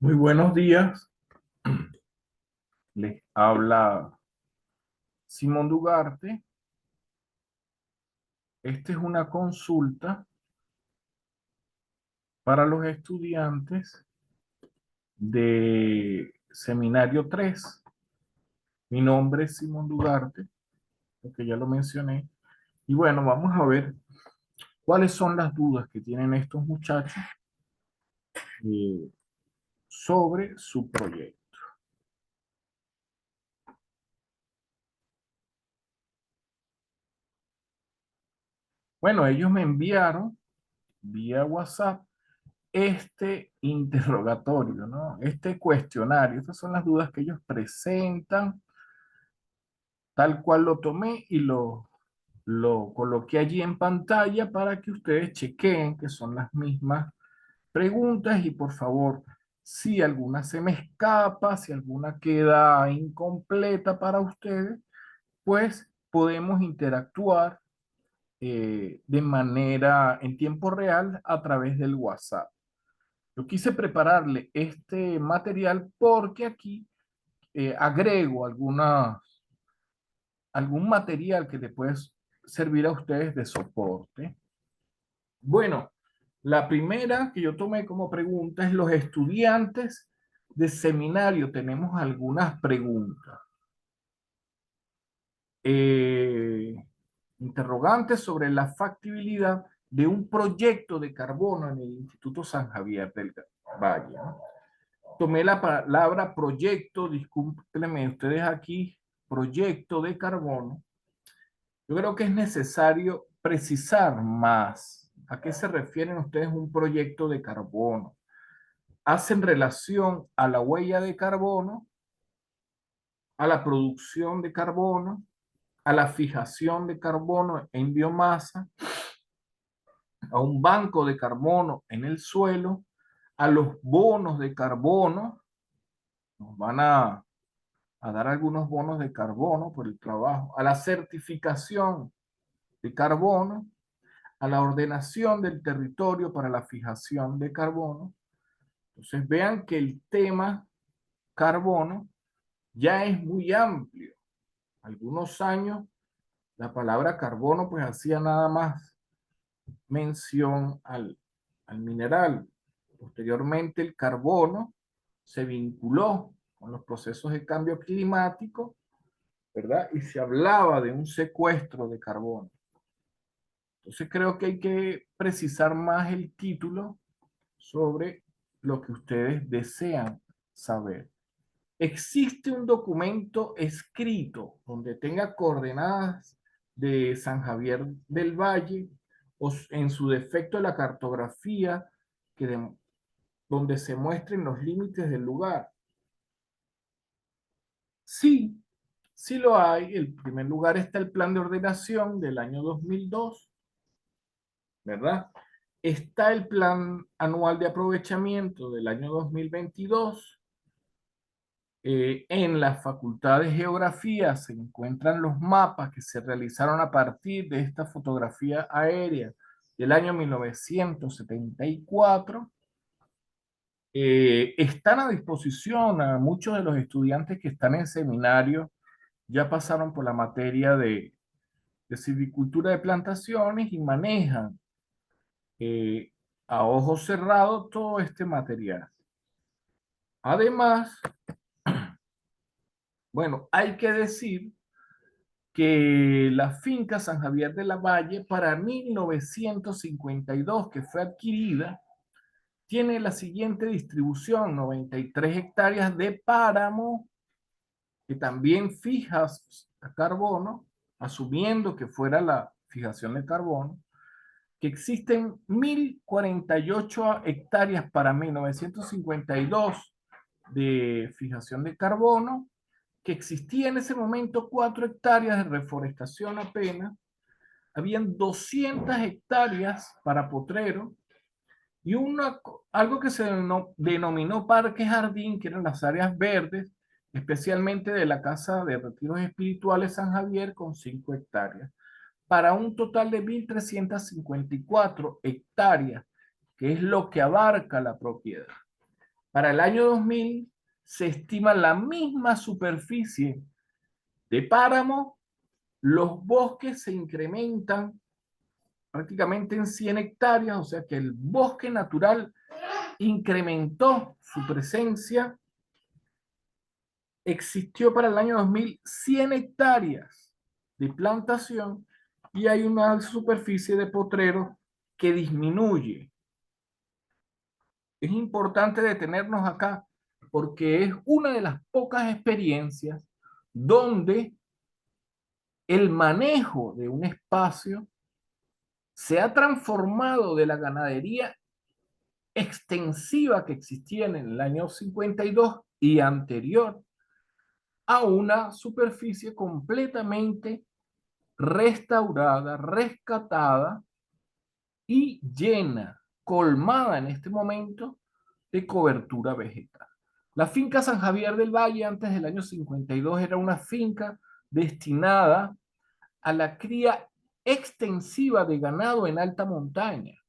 Muy buenos días, les habla Simón Dugarte. Esta es una consulta para los estudiantes de Seminario 3. Mi nombre es Simón Dugarte, porque ya lo mencioné. Y bueno, vamos a ver cuáles son las dudas que tienen estos muchachos eh, sobre su proyecto. Bueno, ellos me enviaron vía WhatsApp este interrogatorio, ¿no? Este cuestionario. Estas son las dudas que ellos presentan, tal cual lo tomé y lo coloqué allí en pantalla para que ustedes chequeen que son las mismas preguntas y por favor, si alguna se me escapa, si alguna queda incompleta para ustedes, pues podemos interactuar de manera en tiempo real a través del WhatsApp. Yo quise prepararle este material porque aquí agrego algún material que le puede servir a ustedes de soporte. Bueno, la primera que yo tomé como pregunta es los estudiantes de seminario. Tenemos algunas preguntas. Eh, Interrogantes sobre la factibilidad de un proyecto de carbono en el Instituto San Javier del Valle, ¿no? Tomé la palabra proyecto, discúlpenme ustedes aquí, proyecto de carbono. Yo creo que es necesario precisar más a qué se refieren ustedes un proyecto de carbono. ¿Hacen relación a la huella de carbono, a la producción de carbono, a la fijación de carbono en biomasa, a un banco de carbono en el suelo, a los bonos de carbono? Nos van a dar algunos bonos de carbono por el trabajo, a la certificación de carbono, a la ordenación del territorio para la fijación de carbono. Entonces vean que el tema carbono ya es muy amplio. Algunos años la palabra carbono pues hacía nada más mención al mineral. Posteriormente el carbono se vinculó con los procesos de cambio climático, ¿verdad? Y se hablaba de un secuestro de carbono. Entonces creo que hay que precisar más el título sobre lo que ustedes desean saber. ¿Existe un documento escrito donde tenga coordenadas de San Javier del Valle o en su defecto la cartografía donde se muestren los límites del lugar? Sí, sí lo hay. En primer lugar está el plan de ordenación del año 2002, ¿verdad? Está el plan anual de aprovechamiento del año 2022. En la Facultad de Geografía se encuentran los mapas que se realizaron a partir de esta fotografía aérea del año 1974. Están a disposición a muchos de los estudiantes que están en seminario, ya pasaron por la materia de silvicultura de plantaciones y manejan eh, a ojo cerrado todo este material. Además, bueno, hay que decir que la finca San Javier de la Valle para 1952, que fue adquirida, tiene la siguiente distribución: 93 hectáreas de páramo, que también fijas carbono, asumiendo que fuera la fijación de carbono, que existen 1048 hectáreas para 1952 de fijación de carbono, que existía en ese momento 4 hectáreas de reforestación apenas, habían 200 hectáreas para potrero y algo que se denominó parque jardín, que eran las áreas verdes, especialmente de la Casa de Retiros Espirituales San Javier, con 5 hectáreas, para un total de 1.354 hectáreas, que es lo que abarca la propiedad. Para el año 2000 se estima la misma superficie de páramo, los bosques se incrementan prácticamente en 100 hectáreas, o sea que el bosque natural incrementó su presencia. Existió para el año 2000 100 hectáreas de plantación y hay una superficie de potrero que disminuye. Es importante detenernos acá porque es una de las pocas experiencias donde el manejo de un espacio se ha transformado de la ganadería extensiva que existía en el año 52 y anterior a una superficie completamente restaurada, rescatada y llena, colmada en este momento de cobertura vegetal. La finca San Javier del Valle antes del año 52 era una finca destinada a la cría extensiva de ganado en alta montaña.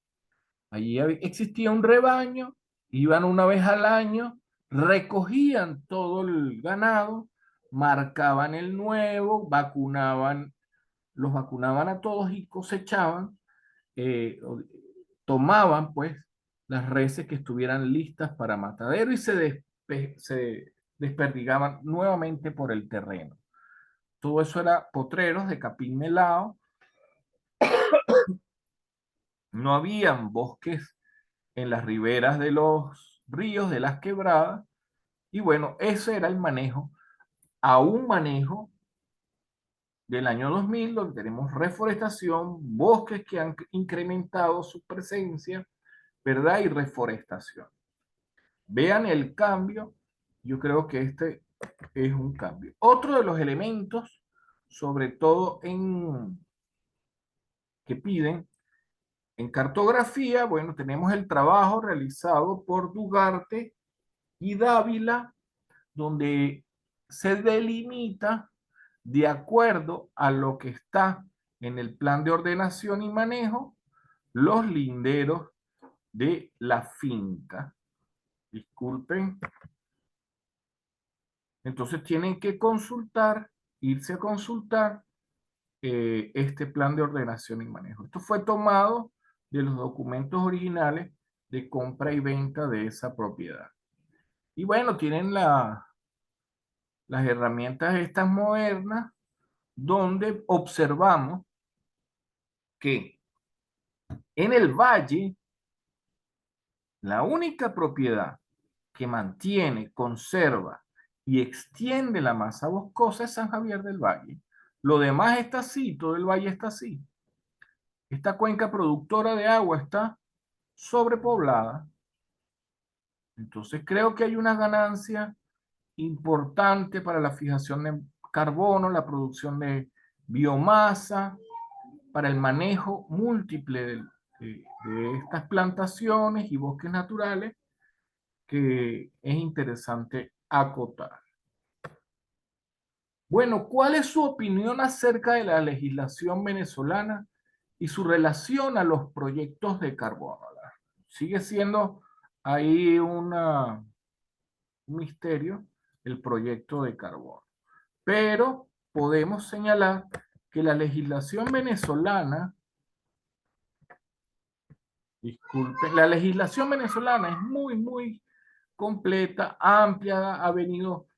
Allí existía un rebaño, iban una vez al año, recogían todo el ganado, marcaban el nuevo, los vacunaban a todos y cosechaban, tomaban pues las reses que estuvieran listas para matadero y se desperdigaban nuevamente por el terreno. Todo eso era potreros de capín melado, no habían bosques en las riberas de los ríos, de las quebradas, y bueno, ese era el manejo, a un manejo del año 2000, donde tenemos reforestación, bosques que han incrementado su presencia, ¿verdad? Y reforestación. Vean el cambio, yo creo que este es un cambio. Otro de los elementos, sobre todo que piden en cartografía, bueno, tenemos el trabajo realizado por Dugarte y Dávila, donde se delimita de acuerdo a lo que está en el plan de ordenación y manejo, los linderos de la finca. Disculpen. Entonces tienen que consultar, irse a consultar este plan de ordenación y manejo. Esto fue tomado de los documentos originales de compra y venta de esa propiedad. Y bueno, tienen las herramientas estas modernas donde observamos que en el valle la única propiedad que mantiene, conserva y extiende la masa boscosa es San Javier del Valle. Lo demás está así, todo el valle está así. Esta cuenca productora de agua está sobrepoblada. Entonces creo que hay una ganancia importante para la fijación de carbono, la producción de biomasa, para el manejo múltiple de estas plantaciones y bosques naturales que es interesante acotar. Bueno, ¿cuál es su opinión acerca de la legislación venezolana y su relación a los proyectos de carbono? Sigue siendo ahí un misterio el proyecto de carbono, pero podemos señalar que la legislación venezolana, disculpen, la legislación venezolana es muy completa, amplia, ha venido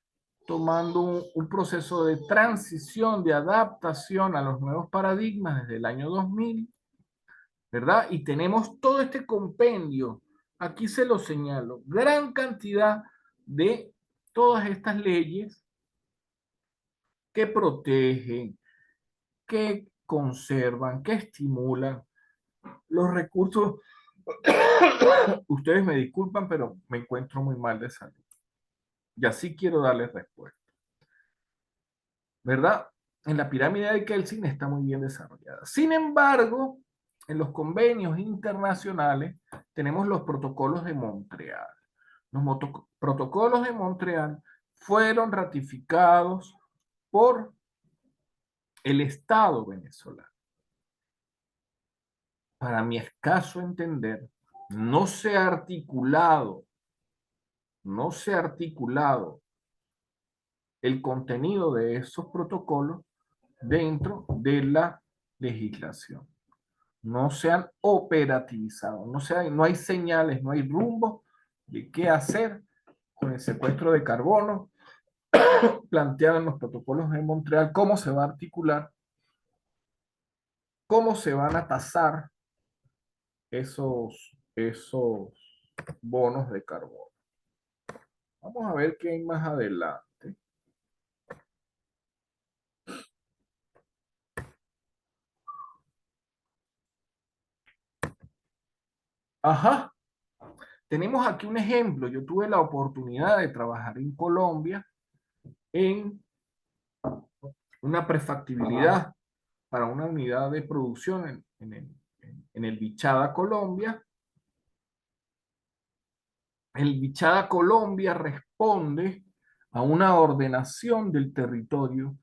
tomando un proceso de transición, de adaptación a los nuevos paradigmas desde el año 2000, ¿verdad? Y tenemos todo este compendio, aquí se lo señalo, gran cantidad de todas estas leyes que protegen, que conservan, que estimulan los recursos. Ustedes me disculpan, pero me encuentro muy mal de salud. Y así quiero darles respuesta. ¿Verdad? En la pirámide de Kelsen está muy bien desarrollada. Sin embargo, en los convenios internacionales tenemos los protocolos de Montreal. Los protocolos de Montreal fueron ratificados por el Estado venezolano. Para mi escaso entender, no se ha articulado, no se ha articulado el contenido de esos protocolos dentro de la legislación. No se han operativizado, no hay señales, no hay rumbo de qué hacer con el secuestro de carbono planteado en los protocolos de Montreal, cómo se va a articular, cómo se van a tasar esos bonos de carbono. Vamos a ver qué hay más adelante. Ajá, tenemos aquí un ejemplo. Yo tuve la oportunidad de trabajar en Colombia en una prefactibilidad para una unidad de producción en el Bichada, Colombia. El Bichada, Colombia responde a una ordenación del territorio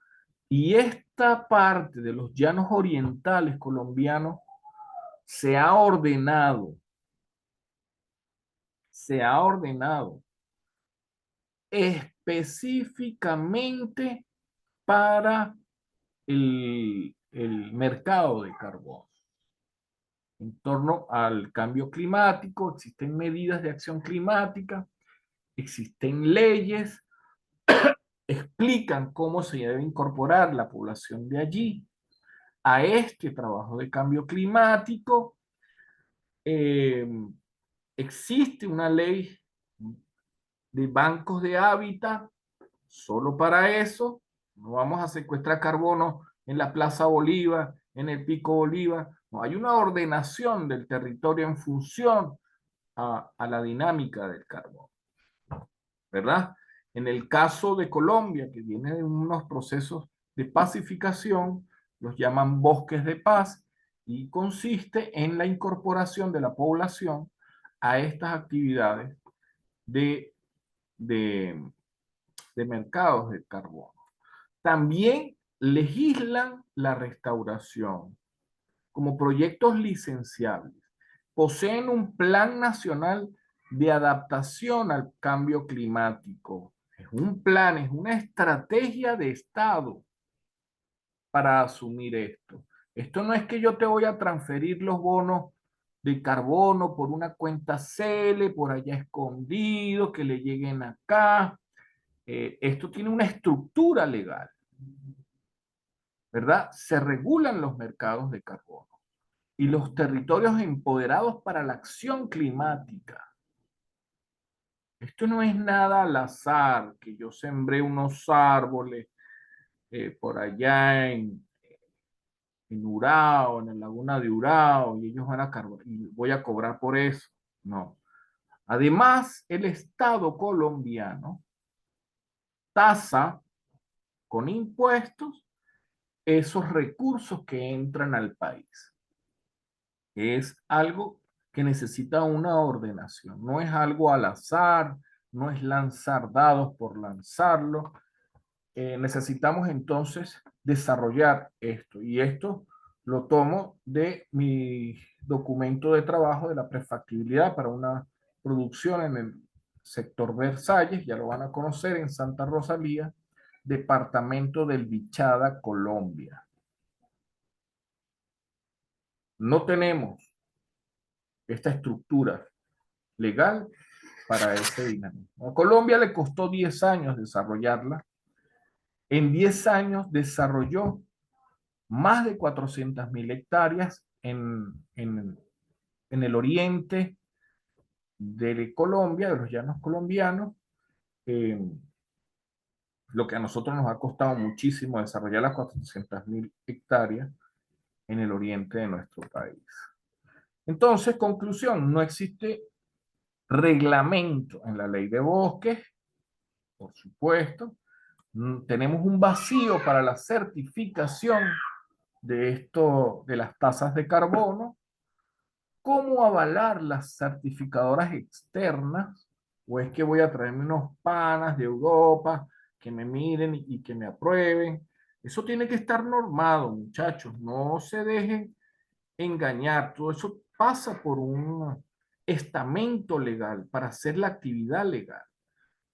y esta parte de los llanos orientales colombianos se ha ordenado específicamente para el mercado de carbón. En torno al cambio climático, existen medidas de acción climática, existen leyes, explican cómo se debe incorporar la población de allí a este trabajo de cambio climático. Eh, existe una ley de bancos de hábitat solo para eso. No vamos a secuestrar carbono en la Plaza Bolívar, en el Pico Bolívar. No, hay una ordenación del territorio en función a la dinámica del carbono, ¿verdad? En el caso de Colombia, que viene de unos procesos de pacificación, los llaman bosques de paz, y consiste en la incorporación de la población a estas actividades de, de, de mercados de carbono. También legislan la restauración como proyectos licenciables. Poseen un plan nacional de adaptación al cambio climático. Es un plan, es una estrategia de Estado para asumir esto. Esto no es que yo te voy a transferir los bonos de carbono por una cuenta CELE, por allá escondido, que le lleguen acá. Esto tiene una estructura legal, ¿verdad? Se regulan los mercados de carbono y los territorios empoderados para la acción climática. Esto no es nada al azar, que yo sembré unos árboles por allá en Urao, en la laguna de Urao, y ellos van a y voy a cobrar por eso. No. Además, el Estado colombiano tasa con impuestos esos recursos que entran al país. Es algo que necesita una ordenación, no es algo al azar, no es lanzar dados por lanzarlo. Necesitamos entonces desarrollar esto, y esto lo tomo de mi documento de trabajo de la prefactibilidad para una producción en el sector Versalles, ya lo van a conocer, en Santa Rosalía, departamento del Bichada, Colombia. No tenemos esta estructura legal para ese dinamismo. A Colombia le costó 10 años desarrollarla. En 10 años desarrolló más de 400.000 hectáreas en el oriente de Colombia, de los llanos colombianos, eh, lo que a nosotros nos ha costado muchísimo desarrollar las 400.000 hectáreas en el oriente de nuestro país. Entonces, conclusión, no existe reglamento en la ley de bosques, por supuesto. Tenemos un vacío para la certificación de esto, de las tasas de carbono. ¿Cómo avalar las certificadoras externas? ¿O es que voy a traerme unos panas de Europa que me miren y que me aprueben? Eso tiene que estar normado, muchachos. No se dejen engañar. Todo eso pasa por un estamento legal para hacer la actividad legal.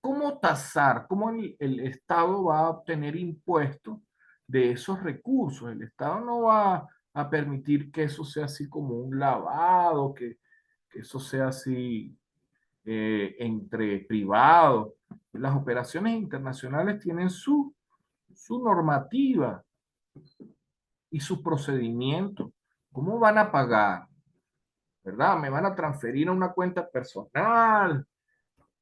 ¿cómo tasar? ¿Cómo el Estado va a obtener impuestos de esos recursos? El Estado no va a permitir que eso sea así como un lavado, que eso sea así entre privados. Las operaciones internacionales tienen su normativa y sus procedimientos. ¿Cómo van a pagar? ¿Verdad? ¿Me van a transferir a una cuenta personal?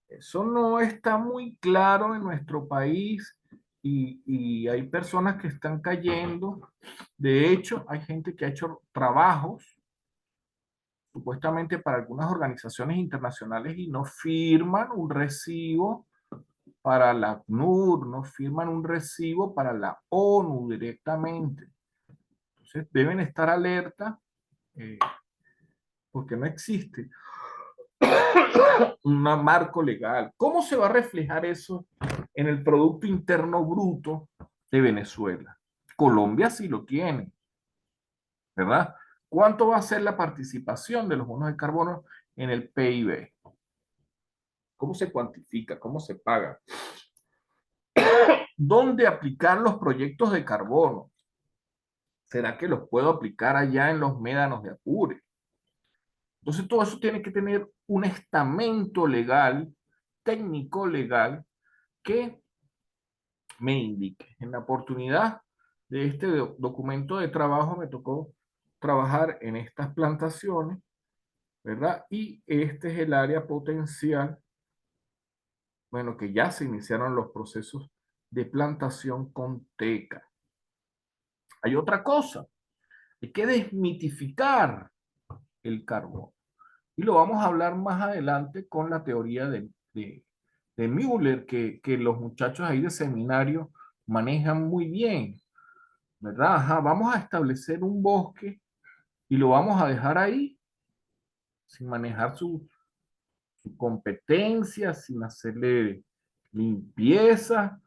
Eso no está muy claro en nuestro país y hay personas que están cayendo. De hecho, hay gente que ha hecho trabajos supuestamente para algunas organizaciones internacionales y no firman un recibo para la ACNUR, no firman un recibo para la ONU directamente. Entonces deben estar alerta eh, porque no existe un marco legal. ¿Cómo se va a reflejar eso en el Producto Interno Bruto de Venezuela? Colombia sí lo tiene, ¿verdad? ¿Cuánto va a ser la participación de los bonos de carbono en el PIB? ¿Cómo se cuantifica? ¿Cómo se paga? ¿Dónde aplicar los proyectos de carbono? ¿Será que los puedo aplicar allá en los médanos de Apure? Entonces todo eso tiene que tener un estamento legal, técnico legal, que me indique. En la oportunidad de este documento de trabajo me tocó trabajar en estas plantaciones, ¿verdad? Y este es el área potencial, bueno, que ya se iniciaron los procesos de plantación con teca. Hay otra cosa, hay que desmitificar el carbón. Y lo vamos a hablar más adelante con la teoría de Müller, que los muchachos ahí de seminario manejan muy bien, ¿verdad? Ajá, vamos a establecer un bosque y lo vamos a dejar ahí sin manejar su competencia, sin hacerle limpieza.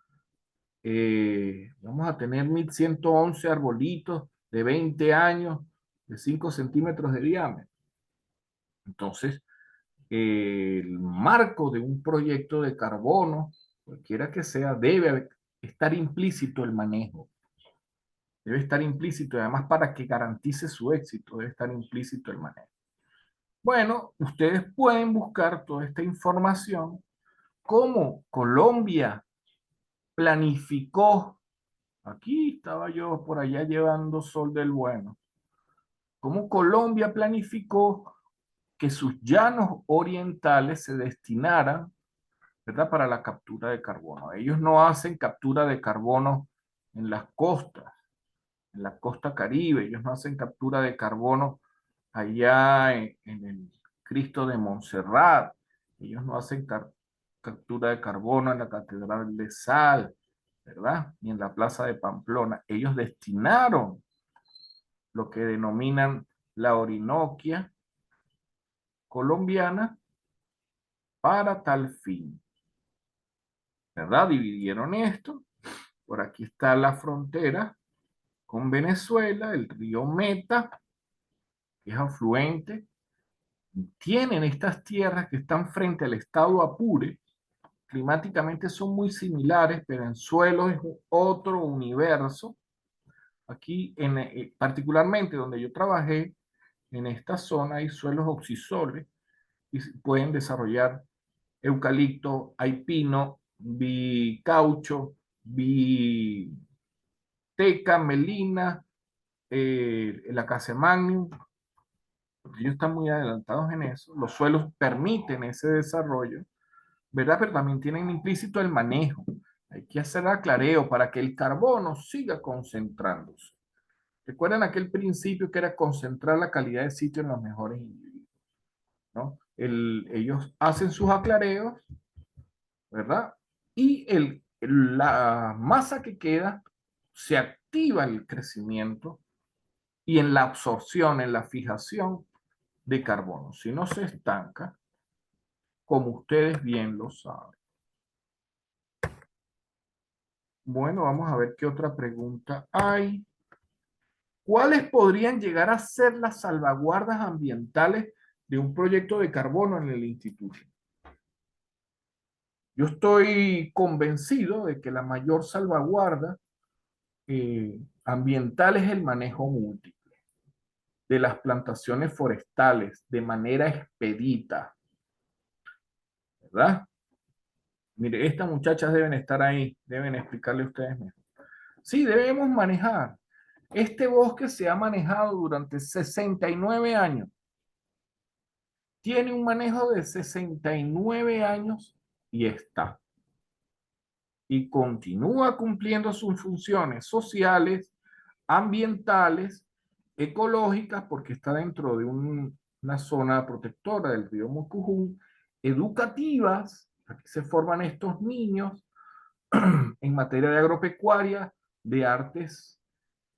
Vamos a tener 1111 arbolitos de 20 años, de 5 centímetros de diámetro. Entonces, el marco de un proyecto de carbono, cualquiera que sea, debe estar implícito el manejo. Debe estar implícito, y además para que garantice su éxito, debe estar implícito el manejo. Bueno, ustedes pueden buscar toda esta información, cómo Colombia planificó, aquí estaba yo por allá llevando sol del bueno, cómo Colombia planificó que sus llanos orientales se destinaran, ¿verdad?, para la captura de carbono. Ellos no hacen captura de carbono en las costas, en la costa Caribe, ellos no hacen captura de carbono allá en el Cristo de Montserrat, ellos no hacen captura de carbono en la Catedral de Sal, ¿verdad? Ni en la Plaza de Pamplona. Ellos destinaron lo que denominan la Orinoquia colombiana para tal fin, ¿verdad? Dividieron esto. Por aquí está la frontera con Venezuela, el río Meta, que es afluente. Tienen estas tierras que están frente al estado Apure. Climáticamente son muy similares, pero en suelos es otro universo. Aquí, particularmente donde yo trabajé, en esta zona hay suelos oxisoles y pueden desarrollar eucalipto, hay pino, caucho, teca, melina, el acacia magnum. Ellos están muy adelantados en eso. Los suelos permiten ese desarrollo, ¿verdad? Pero también tienen implícito el manejo. Hay que hacer aclareo para que el carbono siga concentrándose. ¿Recuerdan aquel principio que era concentrar la calidad de sitio en los mejores individuos? ¿No? Ellos hacen sus aclareos, ¿verdad? Y la masa que queda se activa el crecimiento y en la absorción, en la fijación de carbono. Si no se estanca, como ustedes bien lo saben. Bueno, vamos a ver qué otra pregunta hay. ¿Cuáles podrían llegar a ser las salvaguardas ambientales de un proyecto de carbono en el instituto? Yo estoy convencido de que la mayor salvaguarda ambiental es el manejo múltiple de las plantaciones forestales de manera expedita, ¿verdad? Mire, estas muchachas deben estar ahí, deben explicarle a ustedes mejor. Sí, debemos manejar. Este bosque se ha manejado durante 69 años. Tiene un manejo de 69 años y está. Y continúa cumpliendo sus funciones sociales, ambientales, ecológicas, porque está dentro de una zona protectora del río Mucujún, educativas, aquí se forman estos niños en materia de agropecuaria, de artes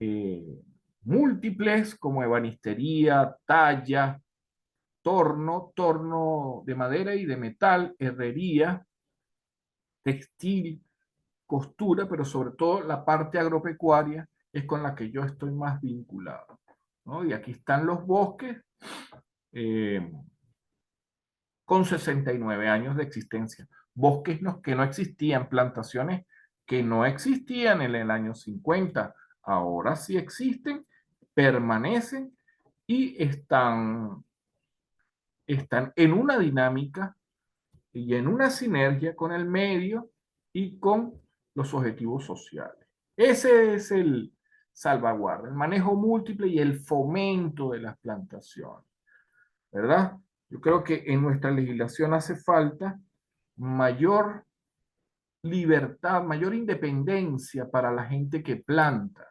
eh, múltiples como ebanistería, talla, torno de madera y de metal, herrería, textil, costura, pero sobre todo la parte agropecuaria es con la que yo estoy más vinculado, ¿no? Y aquí están los bosques eh, con 69 años de existencia. Bosques que no existían, plantaciones que no existían en el año 50, ahora sí existen, permanecen y están en una dinámica y en una sinergia con el medio y con los objetivos sociales. Ese es el salvaguarda, el manejo múltiple y el fomento de las plantaciones, ¿verdad? Yo creo que en nuestra legislación hace falta mayor libertad, mayor independencia para la gente que planta,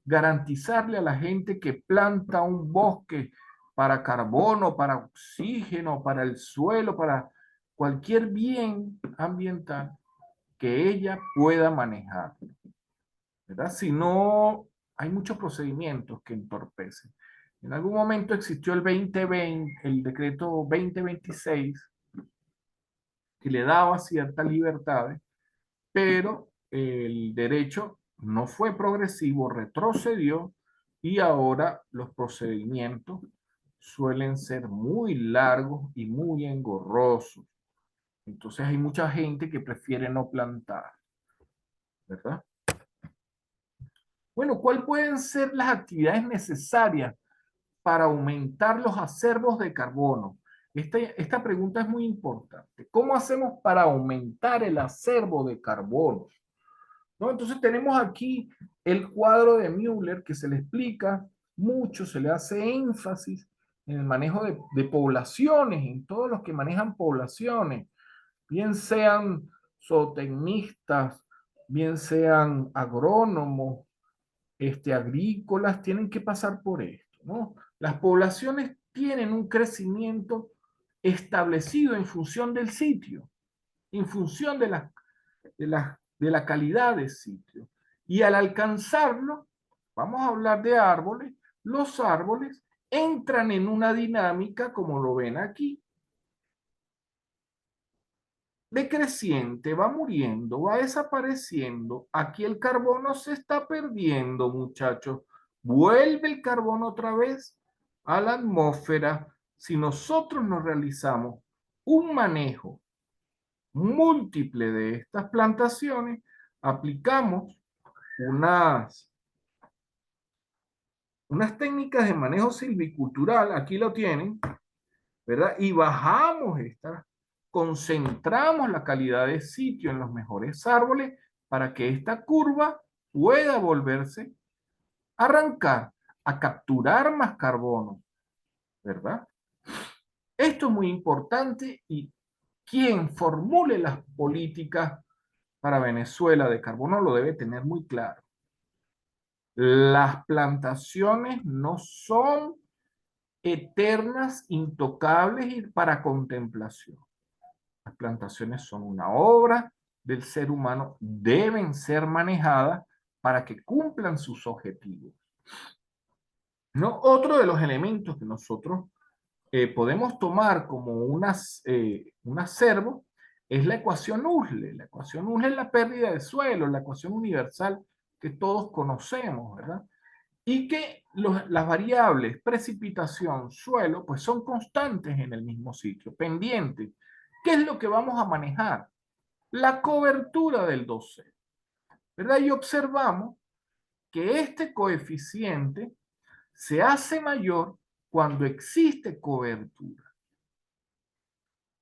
garantizarle a la gente que planta un bosque para carbono, para oxígeno, para el suelo, para cualquier bien ambiental que ella pueda manejar, ¿verdad? Si no, hay muchos procedimientos que entorpecen. En algún momento existió el 2020, el decreto 2026, que le daba ciertas libertades, pero el derecho no fue progresivo, retrocedió y ahora los procedimientos suelen ser muy largos y muy engorrosos. Entonces hay mucha gente que prefiere no plantar, ¿verdad? Bueno, ¿cuáles pueden ser las actividades necesarias para aumentar los acervos de carbono? Esta pregunta es muy importante. ¿Cómo hacemos para aumentar el acervo de carbono? ¿No? Entonces tenemos aquí el cuadro de Müller que se le explica mucho, se le hace énfasis en el manejo de poblaciones, en todos los que manejan poblaciones, bien sean zootecnistas, bien sean agrónomos, agrícolas, tienen que pasar por esto, ¿no? Las poblaciones tienen un crecimiento establecido en función del sitio, en función de la calidad del sitio. Y al alcanzarlo, vamos a hablar de árboles, los árboles entran en una dinámica, como lo ven aquí, decreciente, va muriendo, va desapareciendo. Aquí el carbono se está perdiendo, muchachos. Vuelve el carbono otra vez a la atmósfera si nosotros nos realizamos un manejo múltiple de estas plantaciones, aplicamos unas técnicas de manejo silvicultural, aquí lo tienen, ¿verdad? Y bajamos concentramos la calidad de sitio en los mejores árboles para que esta curva pueda volverse a arrancar, a capturar más carbono, ¿verdad? Esto es muy importante y quien formule las políticas para Venezuela de carbono lo debe tener muy claro. Las plantaciones no son eternas, intocables y para contemplación. Las plantaciones son una obra del ser humano, deben ser manejadas para que cumplan sus objetivos. ¿No? Otro de los elementos que nosotros podemos tomar como un acervo es la ecuación USLE. La ecuación USLE es la pérdida de suelo, la ecuación universal que todos conocemos, ¿verdad? Y que las variables precipitación, suelo, pues son constantes en el mismo sitio, pendientes. ¿Qué es lo que vamos a manejar? la cobertura del dosel, ¿verdad? Y observamos que este coeficiente se hace mayor cuando existe cobertura.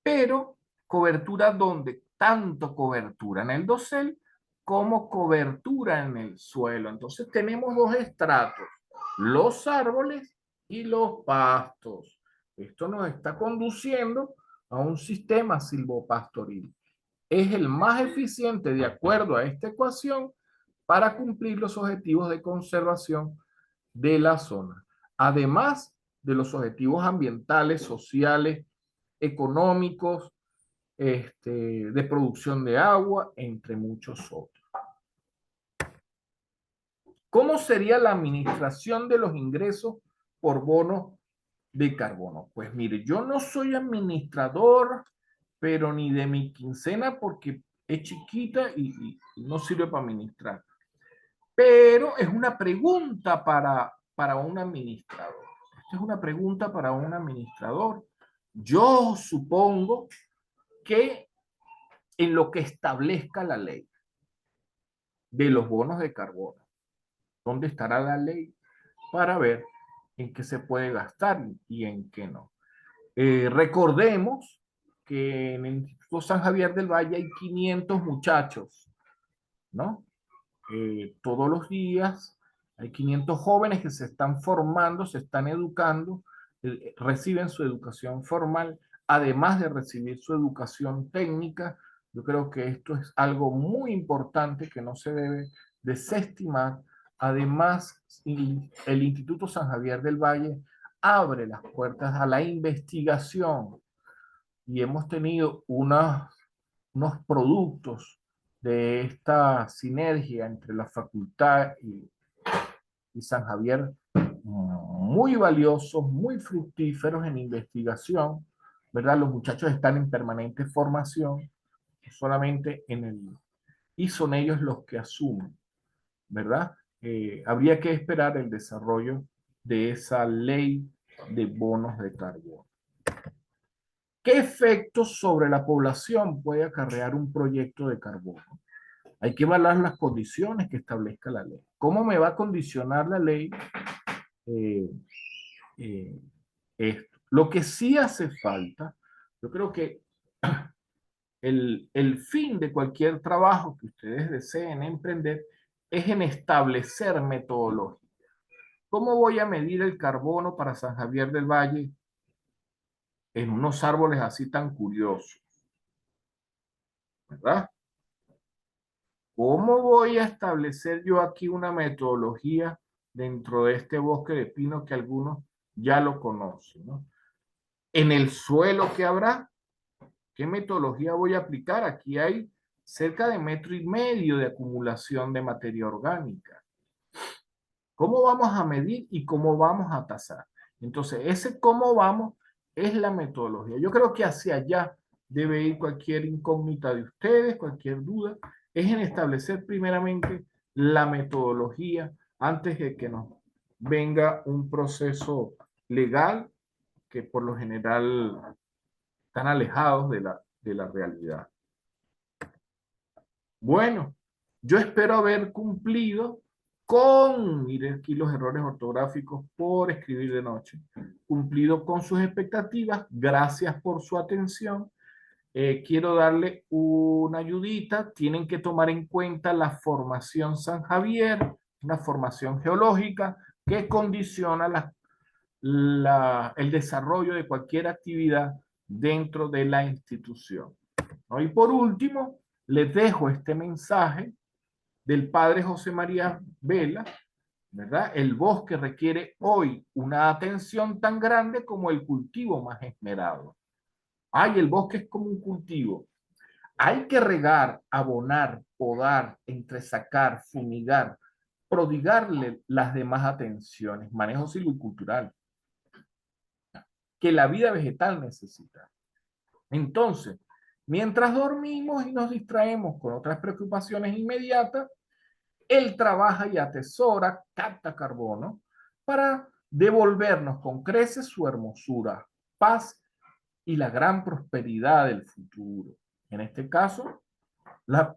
Pero cobertura donde tanto cobertura en el dosel como cobertura en el suelo. Entonces tenemos dos estratos, los árboles y los pastos. Esto nos está conduciendo a un sistema silvopastoril. Es el más eficiente de acuerdo a esta ecuación para cumplir los objetivos de conservación de la zona, además de los objetivos ambientales, sociales, económicos, de producción de agua, entre muchos otros. ¿Cómo sería la administración de los ingresos por bonos de carbono? Pues mire, yo no soy administrador, pero ni de mi quincena porque es chiquita y no sirve para administrar. Pero es una pregunta para un administrador. Esta es una pregunta para un administrador. Yo supongo que en lo que establezca la ley de los bonos de carbono, ¿dónde estará la ley para ver en qué se puede gastar y en qué no? Recordemos que en el Instituto San Javier del Valle hay 500 muchachos, ¿no? Todos los días hay 500 jóvenes que se están formando, se están educando, reciben su educación formal, además de recibir su educación técnica. Yo creo que esto es algo muy importante que no se debe desestimar. Además, el Instituto San Javier del Valle abre las puertas a la investigación y hemos tenido unos productos de esta sinergia entre la facultad y San Javier muy valiosos, muy fructíferos en investigación, ¿verdad? Los muchachos están en permanente formación, solamente en el... y son ellos los que asumen, ¿verdad? Habría que esperar el desarrollo de esa ley de bonos de carbono. ¿Qué efectos sobre la población puede acarrear un proyecto de carbono? Hay que evaluar las condiciones que establezca la ley. ¿Cómo me va a condicionar la ley eh, esto? Lo que sí hace falta, yo creo que el fin de cualquier trabajo que ustedes deseen emprender es en establecer metodología. ¿Cómo voy a medir el carbono para San Javier del Valle en unos árboles así tan curiosos? ¿Verdad? ¿Cómo voy a establecer yo aquí una metodología dentro de este bosque de pino que algunos ya lo conocen, ¿no? En el suelo que habrá, ¿qué metodología voy a aplicar? Aquí hay cerca de 1,5 metros de acumulación de materia orgánica. ¿Cómo vamos a medir y cómo vamos a tasar? Entonces, ese cómo vamos es la metodología. Yo creo que hacia allá debe ir cualquier incógnita de ustedes, cualquier duda, es en establecer primeramente la metodología antes de que nos venga un proceso legal que por lo general están alejados de la realidad. Bueno, yo espero haber cumplido con, mire aquí los errores ortográficos por escribir de noche, cumplido con sus expectativas. Gracias por su atención. Quiero darle una ayudita. Tienen que tomar en cuenta la formación San Javier, una formación geológica que condiciona el desarrollo de cualquier actividad dentro de la institución, ¿no? Y por último, les dejo este mensaje del padre José María Vela, ¿verdad? El bosque requiere hoy una atención tan grande como el cultivo más esmerado. Ay, el bosque es como un cultivo. Hay que regar, abonar, podar, entresacar, fumigar, prodigarle las demás atenciones, manejo silvicultural, que la vida vegetal necesita. Entonces, mientras dormimos y nos distraemos con otras preocupaciones inmediatas, él trabaja y atesora, capta carbono para devolvernos con creces su hermosura, paz y la gran prosperidad del futuro. En este caso, la,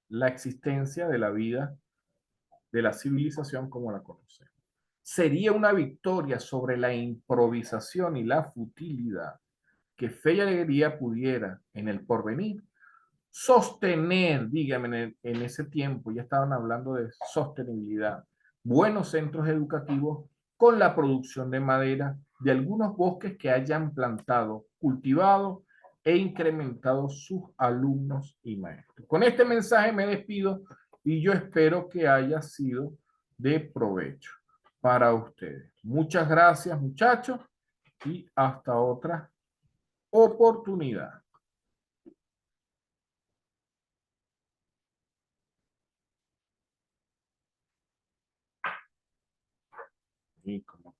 la existencia de la vida, de la civilización como la conocemos. Sería una victoria sobre la improvisación y la futilidad que fe y alegría pudiera en el porvenir sostener, dígame, en ese tiempo ya estaban hablando de sostenibilidad, buenos centros educativos con la producción de madera de algunos bosques que hayan plantado, cultivado e incrementado sus alumnos y maestros. Con este mensaje me despido y yo espero que haya sido de provecho para ustedes. Muchas gracias, muchachos, y hasta otra oportunidad. Y como